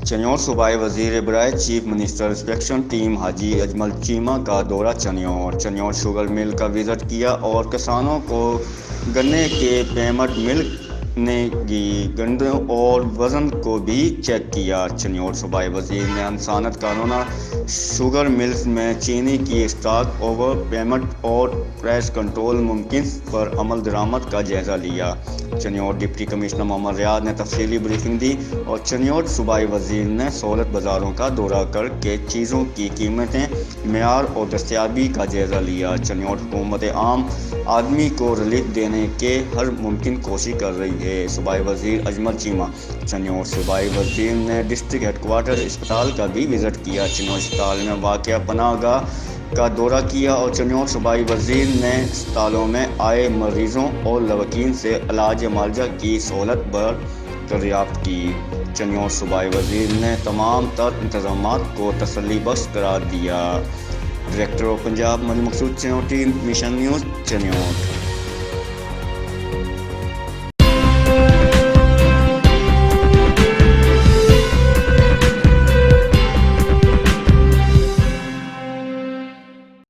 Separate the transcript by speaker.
Speaker 1: چنیوٹ صوبائی وزیر برائے چیف منسٹر انسپیکشن ٹیم حاجی اجمل چیمہ کا دورہ چنیوٹ شوگر مل کا وزٹ کیا اور کسانوں کو گنے کے پیمنٹ ملنے کی گنڈوں اور وزن کو بھی چیک کیا۔ چنیوٹ صوبائی وزیر نے انسانت قانونہ شوگر ملز میں چینی کی اسٹاک اوور پیمنٹ اور پرائس کنٹرول ممکن پر عمل درآمد کا جائزہ لیا۔ چنیوٹ ڈپٹی کمشنر محمد ریاض نے تفصیلی بریفنگ دی اور چنیوٹ صوبائی وزیر نے سہولت بازاروں کا دورہ کر کے چیزوں کی قیمتیں، معیار اور دستیابی کا جائزہ لیا۔ چنیوٹ حکومت عام آدمی کو ریلیف دینے کے ہر ممکن کوشش کر رہی ہے: صوبائی وزیر اجمل چیمہ۔ چنیوٹ صوبائی وزیر نے ڈسٹرکٹ ہیڈ کوارٹر اسپتال کا بھی وزٹ کیا۔ چنیوٹ اسپتال میں واقع پناہ گاہ کا دورہ کیا اور چنیوٹ صوبائی وزیر نے اسپتالوں میں آئے مریضوں اور لواحقین سے علاج معالجہ کی سہولت دریافت کی۔ چنیوٹ صوبائی وزیر نے تمام تر انتظامات کو تسلی بخش قرار دیا۔ ڈائریکٹر آف پنجاب منی مقصود چنوٹی مشن نیوز چنیوٹ۔